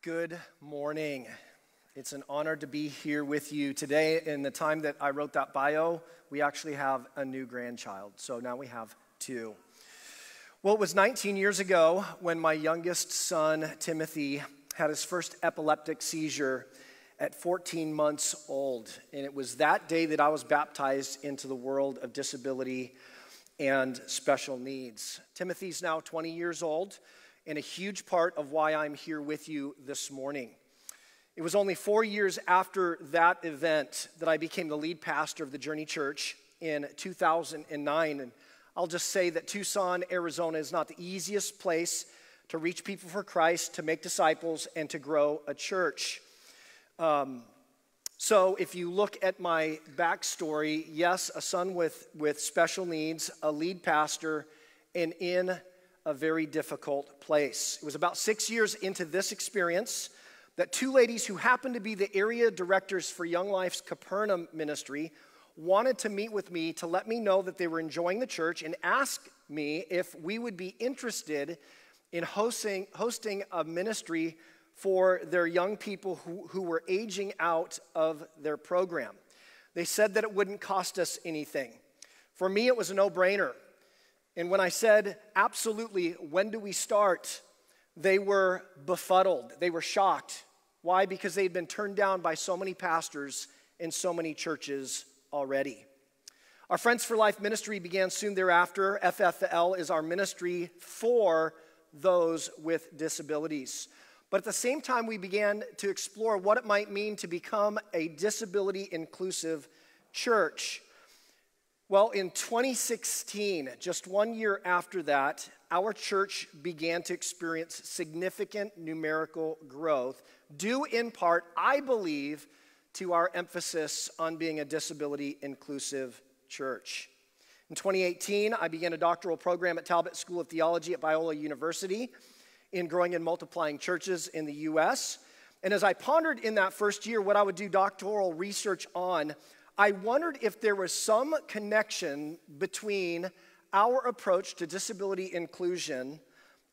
Good morning. It's an honor to be here with you today. In the time that I wrote that bio, we actually have a new grandchild. So now we have two. Well, it was 19 years ago when my youngest son, Timothy, had his first epileptic seizure at 14 months old. And it was that day that I was baptized into the world of disability and special needs. Timothy's now 20 years old, and a huge part of why I'm here with you this morning. It was only 4 years after that event that I became the lead pastor of the Journey Church in 2009. And I'll just say that Tucson, Arizona is not the easiest place to reach people for Christ, to make disciples, and to grow a church. So if you look at my backstory, yes, a son with special needs, a lead pastor, and in a very difficult place. It was about 6 years into this experience that two ladies who happened to be the area directors for Young Life's Capernaum ministry wanted to meet with me to let me know that they were enjoying the church and ask me if we would be interested in hosting a ministry for their young people who were aging out of their program. They said that it wouldn't cost us anything. For me, it was a no-brainer. And when I said, absolutely, when do we start? They were befuddled. They were shocked. Why? Because they had been turned down by so many pastors in so many churches already. Our Friends for Life ministry began soon thereafter. FFL is our ministry for those with disabilities. But at the same time, we began to explore what it might mean to become a disability-inclusive church. Well, in 2016, just 1 year after that, our church began to experience significant numerical growth, due in part, I believe, to our emphasis on being a disability-inclusive church. In 2018, I began a doctoral program at Talbot School of Theology at Biola University in growing and multiplying churches in the U.S. And as I pondered in that first year what I would do doctoral research on, I wondered if there was some connection between our approach to disability inclusion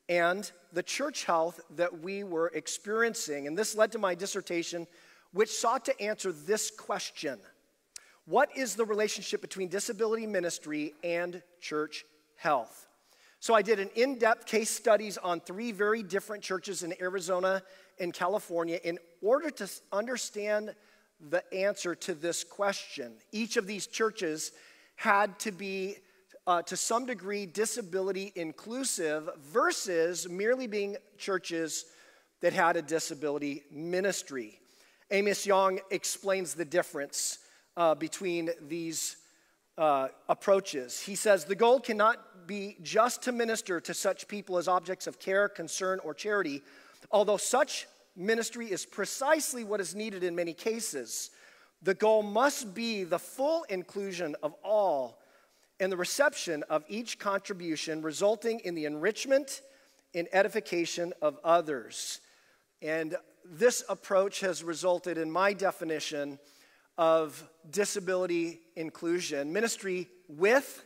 and the church health that we were experiencing. And this led to my dissertation, which sought to answer this question: what is the relationship between disability ministry and church health? So I did an in-depth case studies on 3 very different churches in Arizona and California in order to understand the answer to this question. Each of these churches had to be, to some degree, disability inclusive versus merely being churches that had a disability ministry. Amos Young explains the difference between these approaches. He says, the goal cannot be just to minister to such people as objects of care, concern, or charity, although such ministry is precisely what is needed in many cases. The goal must be the full inclusion of all and the reception of each contribution, resulting in the enrichment and edification of others. And this approach has resulted in my definition of disability inclusion: ministry with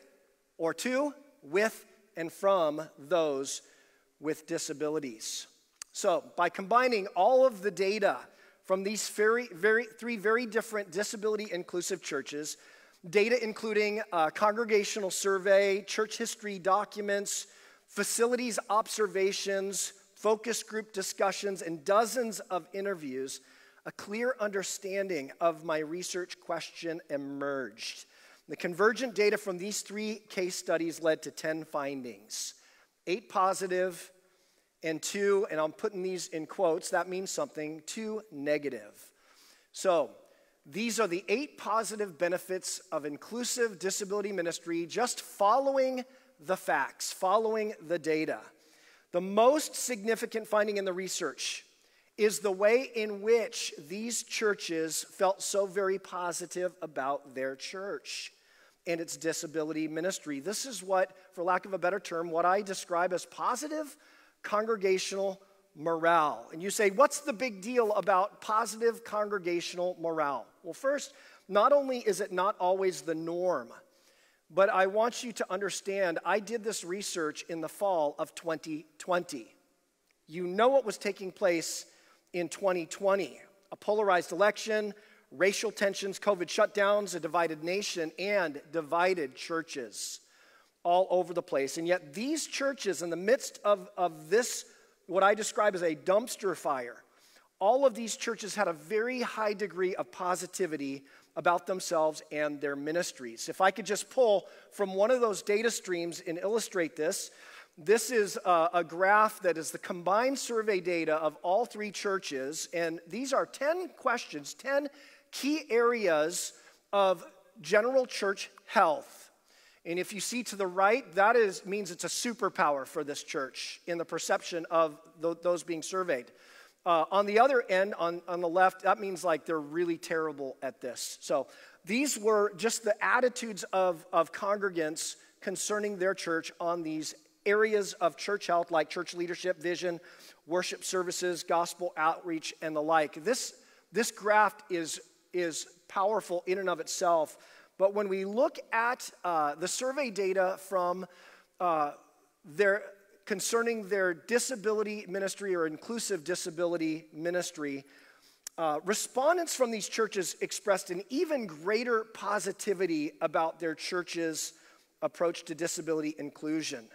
or to, with and from those with disabilities. So, by combining all of the data from these three very different disability-inclusive churches, data including congregational survey, church history documents, facilities observations, focus group discussions, and dozens of interviews, a clear understanding of my research question emerged. The convergent data from these 3 case studies led to 10 findings, 8 positive, and 2, and I'm putting these in quotes, that means something, 2 negative. So, these are the 8 positive benefits of inclusive disability ministry, just following the facts, following the data. The most significant finding in the research is the way in which these churches felt so very positive about their church and its disability ministry. This is what, for lack of a better term, what I describe as positive congregational morale. And you say, what's the big deal about positive congregational morale? Well, first, not only is it not always the norm, but I want you to understand, I did this research in the fall of 2020. You know what was taking place in 2020. A polarized election, racial tensions, COVID shutdowns, a divided nation, and divided churches all over the place. And yet these churches, in the midst of this, what I describe as a dumpster fire, all of these churches had a very high degree of positivity about themselves and their ministries. If I could just pull from one of those data streams and illustrate this, this is a graph that is the combined survey data of all three churches, and these are 10 questions, 10 key areas of general church health. And if you see to the right, that means it's a superpower for this church in the perception of those being surveyed. On the other end, on the left, that means like they're really terrible at this. So these were just the attitudes of congregants concerning their church on these areas of church health, like church leadership, vision, worship services, gospel outreach, and the like. This graph is powerful in and of itself. But when we look at the survey data from concerning their disability ministry or inclusive disability ministry, respondents from these churches expressed an even greater positivity about their church's approach to disability inclusion.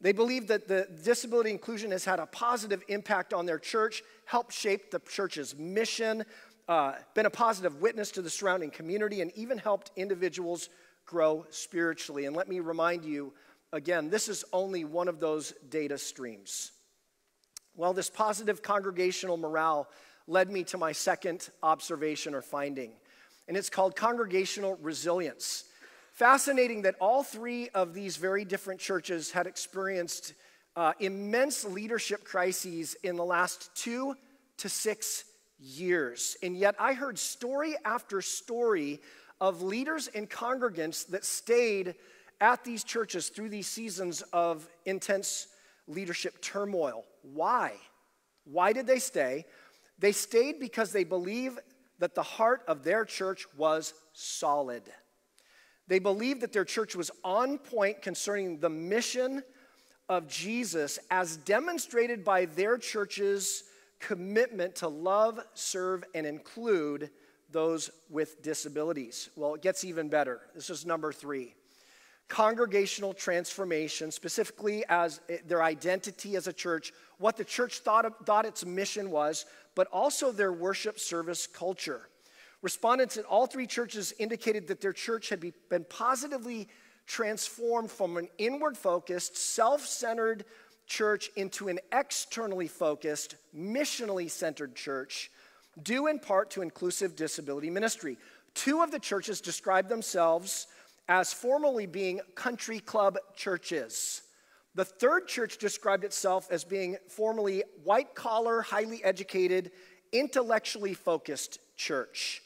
They believe that the disability inclusion has had a positive impact on their church, helped shape the church's mission, been a positive witness to the surrounding community, and even helped individuals grow spiritually. And let me remind you, again, this is only one of those data streams. Well, this positive congregational morale led me to my second observation or finding, and it's called congregational resilience. Fascinating that all three of these very different churches had experienced immense leadership crises in the last 2 to 6 years. And yet I heard story after story of leaders and congregants that stayed at these churches through these seasons of intense leadership turmoil. Why? Why did they stay? They stayed because they believe that the heart of their church was solid. They believed that their church was on point concerning the mission of Jesus as demonstrated by their church's commitment to love, serve, and include those with disabilities. Well, it gets even better. This is number 3. Congregational transformation, specifically as their identity as a church, what the church thought its mission was, but also their worship service culture. Respondents at all three churches indicated that their church had been positively transformed from an inward-focused, self-centered church into an externally focused, missionally centered church, due in part to inclusive disability ministry. 2 of the churches described themselves as formerly being country club churches. The 3rd church described itself as being formerly white-collar, highly educated, intellectually focused church.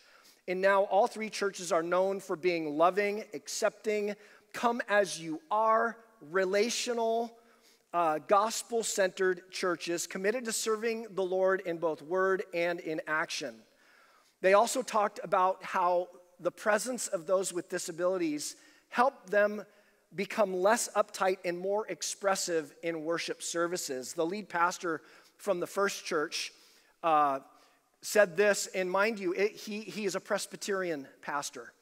And now all 3 churches are known for being loving, accepting, come as you are, relational, gospel-centered churches committed to serving the Lord in both word and in action. They also talked about how the presence of those with disabilities helped them become less uptight and more expressive in worship services. The lead pastor from the first church said this, and mind you, he is a Presbyterian pastor.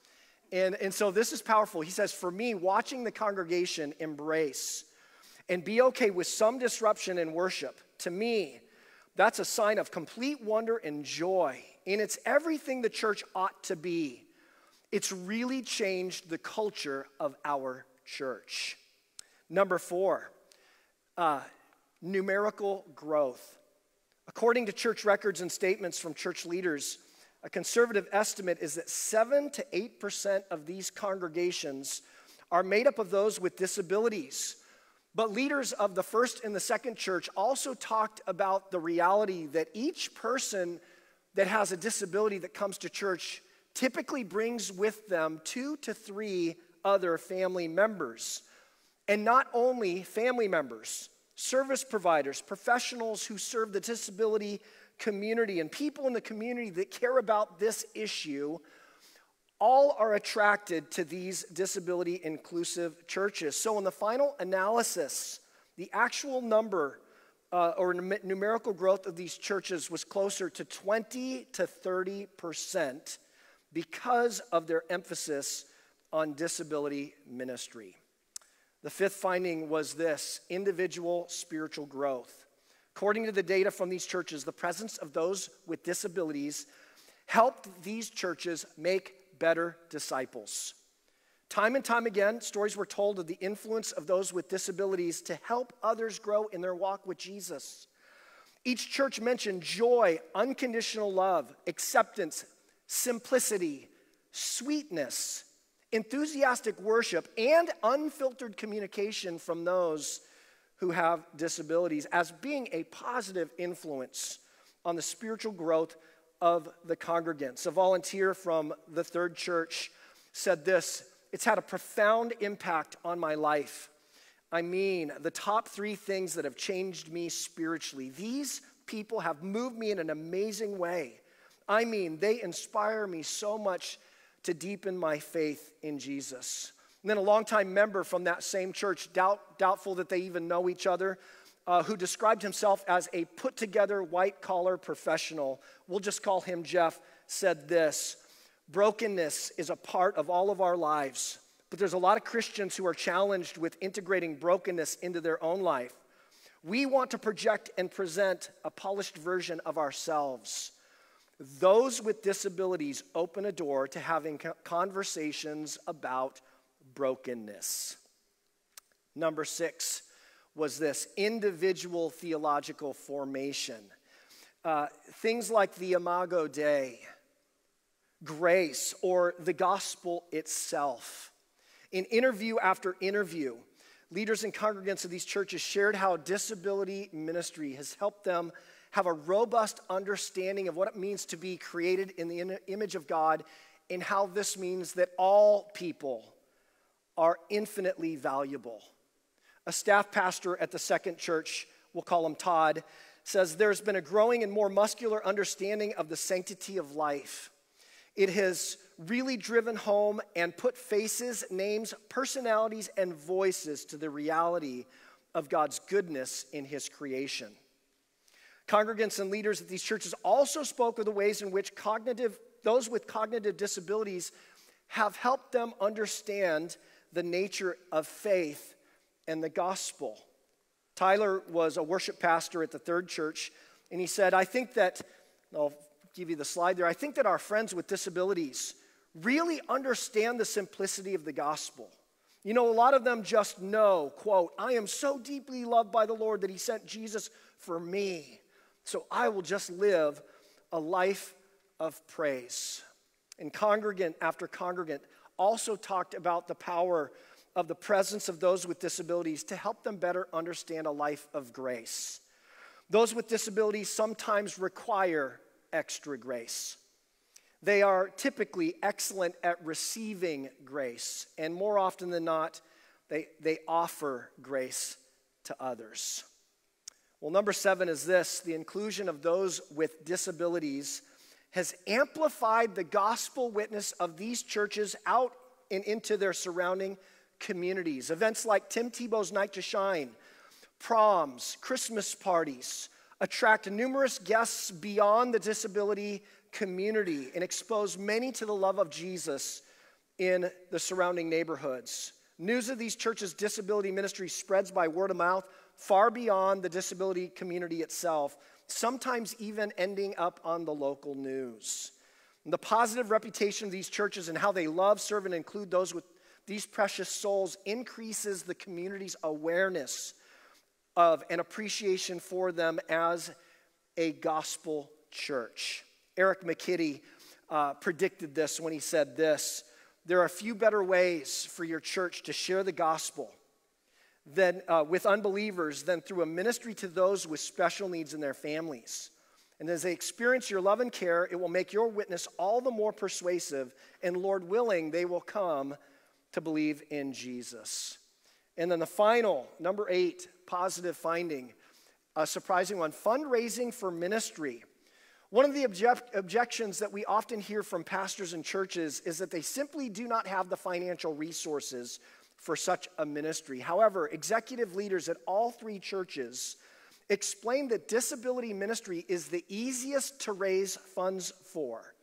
And so this is powerful. He says, for me, watching the congregation embrace and be okay with some disruption in worship, to me, that's a sign of complete wonder and joy. And it's everything the church ought to be. It's really changed the culture of our church. Number 4, numerical growth. According to church records and statements from church leaders, a conservative estimate is that 7 to 8% of these congregations are made up of those with disabilities. But leaders of the first and the second church also talked about the reality that each person that has a disability that comes to church typically brings with them 2 to 3 other family members. And not only family members, service providers, professionals who serve the disability community, and people in the community that care about this issue, all are attracted to these disability inclusive churches. So in the final analysis, the actual number numerical growth of these churches was closer to 20 to 30% because of their emphasis on disability ministry. The fifth finding was this: individual spiritual growth. According to the data from these churches, the presence of those with disabilities helped these churches make better disciples. Time and time again, stories were told of the influence of those with disabilities to help others grow in their walk with Jesus. Each church mentioned joy, unconditional love, acceptance, simplicity, sweetness, enthusiastic worship, and unfiltered communication from those who have disabilities as being a positive influence on the spiritual growth of the congregants. A volunteer from the third church said this: "It's had a profound impact on my life. I mean, the top 3 things that have changed me spiritually. These people have moved me in an amazing way. I mean, they inspire me so much to deepen my faith in Jesus." And then a longtime member from that same church, doubtful that they even know each other, who described himself as a put-together white-collar professional, we'll just call him Jeff, said this: "Brokenness is a part of all of our lives, but there's a lot of Christians who are challenged with integrating brokenness into their own life. We want to project and present a polished version of ourselves. Those with disabilities open a door to having conversations about brokenness." Number 6 was this: individual theological formation. Things like the Imago Dei, grace, or the gospel itself. In interview after interview, leaders and congregants of these churches shared how disability ministry has helped them have a robust understanding of what it means to be created in the image of God, and how this means that all people are infinitely valuable. A staff pastor at the second church, we'll call him Todd, says there's been a growing and more muscular understanding of the sanctity of life. It has really driven home and put faces, names, personalities, and voices to the reality of God's goodness in his creation. Congregants and leaders at these churches also spoke of the ways in which those with cognitive disabilities have helped them understand the nature of faith and the gospel. Tyler was a worship pastor at the third church, and he said, I'll give you the slide there. I think that our friends with disabilities really understand the simplicity of the gospel. You know, a lot of them just know, quote, "I am so deeply loved by the Lord that he sent Jesus for me. So I will just live a life of praise." And congregant after congregant also talked about the power of the presence of those with disabilities to help them better understand a life of grace. Those with disabilities sometimes require extra grace. They are typically excellent at receiving grace, and more often than not, they offer grace to others. Well, number 7 is this: the inclusion of those with disabilities has amplified the gospel witness of these churches out and into their surrounding communities. Events like Tim Tebow's Night to Shine, proms, Christmas parties attract numerous guests beyond the disability community and expose many to the love of Jesus in the surrounding neighborhoods. News of these churches' disability ministry spreads by word of mouth far beyond the disability community itself, sometimes even ending up on the local news. And the positive reputation of these churches and how they love, serve, and include those with these precious souls increases the community's awareness of and appreciation for them as a gospel church. Eric McKitty predicted this when he said this: "There are few better ways for your church to share the gospel than with unbelievers than through a ministry to those with special needs in their families. And as they experience your love and care, it will make your witness all the more persuasive, and Lord willing, they will come to believe in Jesus." And then the final, number 8, positive finding, a surprising one: fundraising for ministry. One of the objections that we often hear from pastors and churches is that they simply do not have the financial resources for such a ministry. However, executive leaders at all 3 churches explained that disability ministry is the easiest to raise funds for.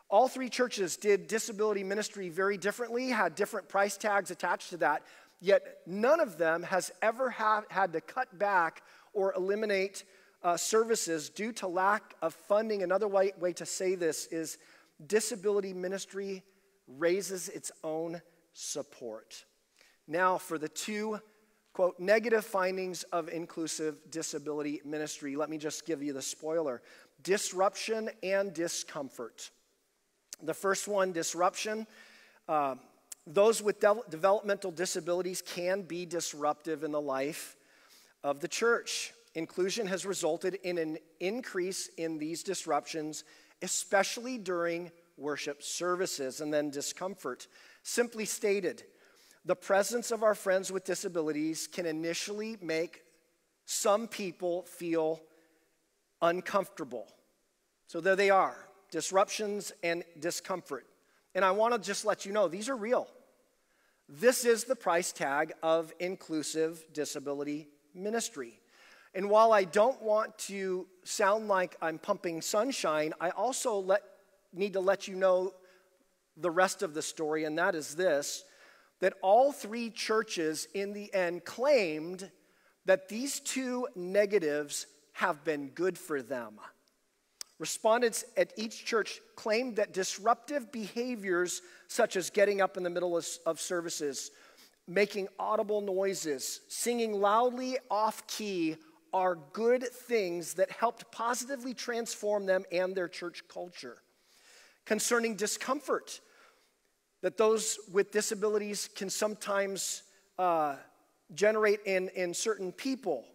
All three churches did disability ministry very differently, had different price tags attached to that, yet none of them has ever had to cut back or eliminate services due to lack of funding. Another way to say this is disability ministry raises its own support. Now for the two, quote, negative findings of inclusive disability ministry. Let me just give you the spoiler. Disruption and discomfort. The first one, disruption. Those with developmental disabilities can be disruptive in the life of the church. Inclusion has resulted in an increase in these disruptions, especially during worship services. And then discomfort. Simply stated, the presence of our friends with disabilities can initially make some people feel uncomfortable. So there they are, disruptions and discomfort. And I want to just let you know, these are real. This is the price tag of inclusive disability ministry. And while I don't want to sound like I'm pumping sunshine, I also need to let you know the rest of the story, and that is this, that all three churches in the end claimed that these two negatives have been good for them. Respondents at each church claimed that disruptive behaviors such as getting up in the middle of services, making audible noises, singing loudly off-key are good things that helped positively transform them and their church culture. Concerning discomfort, that those with disabilities can sometimes generate in certain people,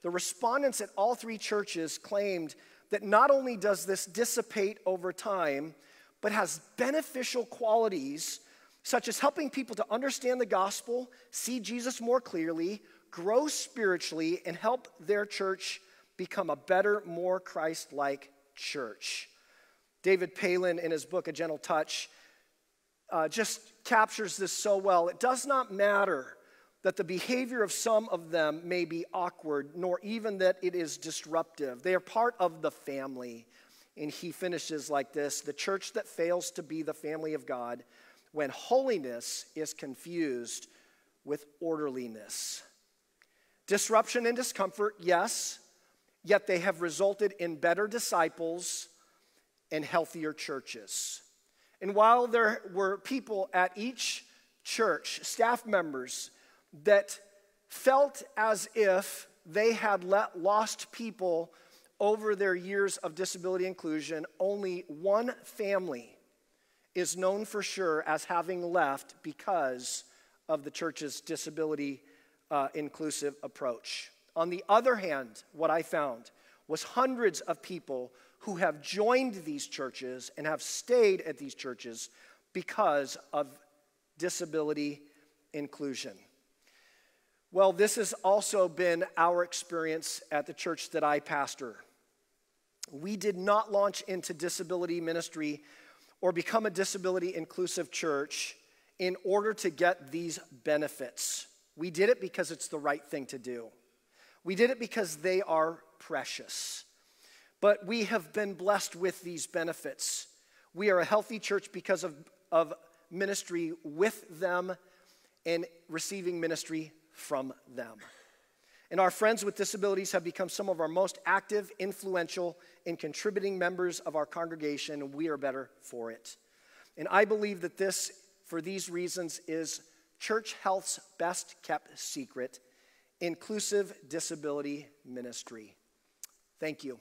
the respondents at all three churches claimed that not only does this dissipate over time, but has beneficial qualities such as helping people to understand the gospel, see Jesus more clearly, grow spiritually, and help their church become a better, more Christ-like church. David Palin, in his book, A Gentle Touch, just captures this so well. It does not matter that the behavior of some of them may be awkward, nor even that it is disruptive. They are part of the family. And he finishes like this: the church that fails to be the family of God when holiness is confused with orderliness. Disruption and discomfort, yes, yet they have resulted in better disciples and healthier churches. And while there were people at each church, staff members, that felt as if they had lost people over their years of disability inclusion, only one family is known for sure as having left because of the church's disability inclusive approach. On the other hand, what I found was hundreds of people who have joined these churches and have stayed at these churches because of disability inclusion. Well, this has also been our experience at the church that I pastor. We did not launch into disability ministry or become a disability inclusive church in order to get these benefits. We did it because it's the right thing to do. We did it because they are precious. But we have been blessed with these benefits. We are a healthy church because of ministry with them and receiving ministry from them. And our friends with disabilities have become some of our most active, influential, and contributing members of our congregation, and we are better for it. And I believe that this, for these reasons, is church health's best kept secret, inclusive disability ministry. Thank you.